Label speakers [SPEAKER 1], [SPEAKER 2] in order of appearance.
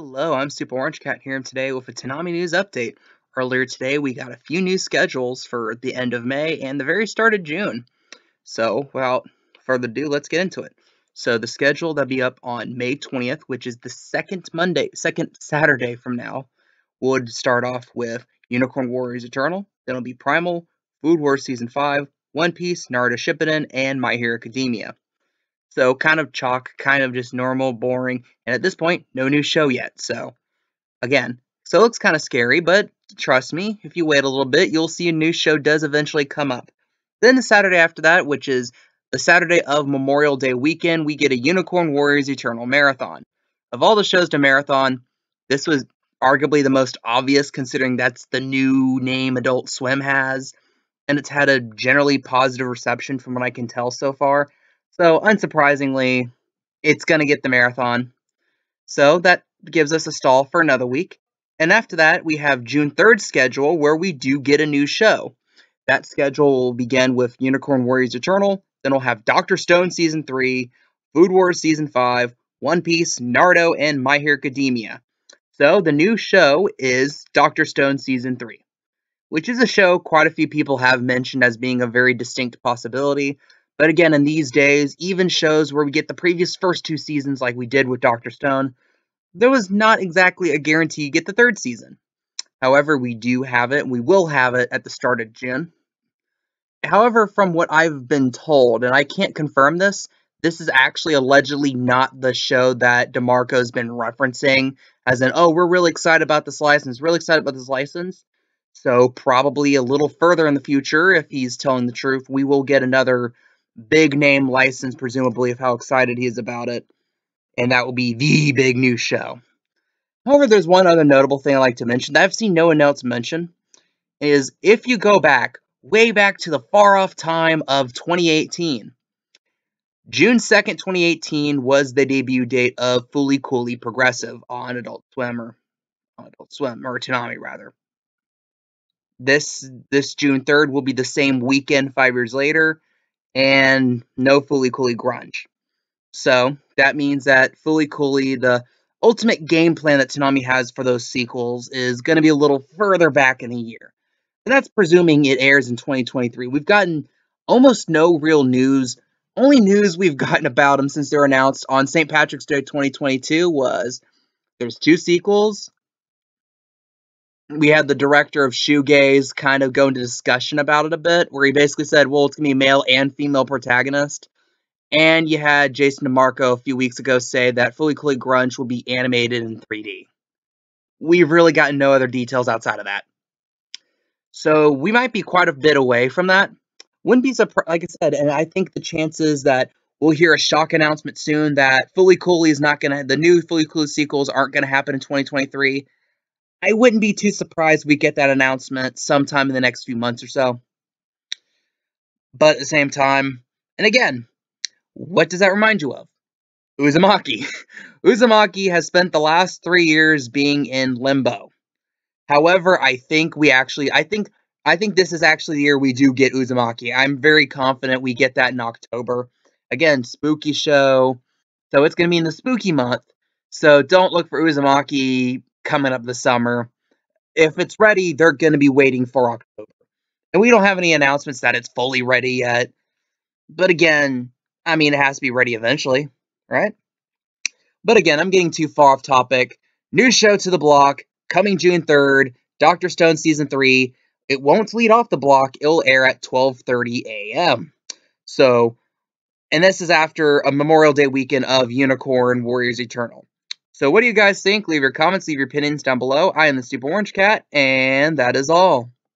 [SPEAKER 1] Hello, I'm Super Orange Cat here today with a Toonami news update. Earlier today, we got a few new schedules for the end of May and the very start of June. So, without further ado, let's get into it. So, the schedule that'll be up on May 20th, which is the second Saturday from now, would start off with Unicorn Warriors Eternal. Then it'll be Primal, Food Wars Season 5, One Piece, Naruto Shippuden, and My Hero Academia. So kind of chalk, kind of just normal, boring, and at this point, no new show yet. So again, so it looks kind of scary, but trust me, if you wait a little bit, you'll see a new show does eventually come up. Then the Saturday after that, which is the Saturday of Memorial Day weekend, we get a Unicorn Warriors Eternal Marathon. Of all the shows to marathon, this was arguably the most obvious considering that's the new name Adult Swim has, and it's had a generally positive reception from what I can tell so far. So, unsurprisingly, it's going to get the marathon. So, that gives us a stall for another week. And after that, we have June 3rd schedule where we do get a new show. That schedule will begin with Unicorn Warriors Eternal. Then we'll have Dr. Stone Season 3, Food Wars Season 5, One Piece, Naruto, and My Hero Academia. So, the new show is Dr. Stone Season 3, which is a show quite a few people have mentioned as being a very distinct possibility. But again, in these days, even shows where we get the previous first two seasons like we did with Dr. Stone, there was not exactly a guarantee you get the third season. However, we do have it, and we will have it at the start of June. However, from what I've been told, and I can't confirm this, this is actually allegedly not the show that DeMarco's been referencing, as in, oh, we're really excited about this license, really excited about this license. So probably a little further in the future, if he's telling the truth, we will get another big name license, presumably, of how excited he is about it. And that will be the big new show. However, there's one other notable thing I like to mention that I've seen no one else mention, is if you go back, way back to the far-off time of 2018, June 2nd, 2018 was the debut date of Fooly Cooly Progressive on Adult Swim, or Toonami, rather. This June 3rd will be the same weekend 5 years later, and no Fooly Cooly Grunge. So that means that Fooly Cooly, the ultimate game plan that Toonami has for those sequels, is going to be a little further back in the year. And that's presuming it airs in 2023. We've gotten almost no real news. Only news we've gotten about them since they were announced on St. Patrick's Day 2022 was there's two sequels. We had the director of Shoegaze kind of go into discussion about it a bit, where he basically said, well, it's going to be a male and female protagonist. And you had Jason DeMarco a few weeks ago say that Fooly Cooly Grunge will be animated in 3D. We've really gotten no other details outside of that. So we might be quite a bit away from that. Wouldn't be surprised, like I said, and I think the chances that we'll hear a shock announcement soon that Fooly Cooly is not going to, the new Fooly Cooly sequels aren't going to happen in 2023. I wouldn't be too surprised we get that announcement sometime in the next few months or so. But at the same time, and again, what does that remind you of? Uzumaki. Uzumaki has spent the last 3 years being in limbo. However, I think this is actually the year we do get Uzumaki. I'm very confident we get that in October. Again, spooky show. So it's going to be in the spooky month. So don't look for Uzumaki coming up this summer. If it's ready, they're going to be waiting for October. And we don't have any announcements that it's fully ready yet. But again, I mean, it has to be ready eventually, right? But again, I'm getting too far off topic. New show to the block, coming June 3rd, Dr. Stone Season 3. It won't lead off the block. It'll air at 12:30 a.m. So, and this is after a Memorial Day weekend of Unicorn Warriors Eternal. So what do you guys think? Leave your comments, leave your opinions down below. I am the Super Orange Cat, and that is all.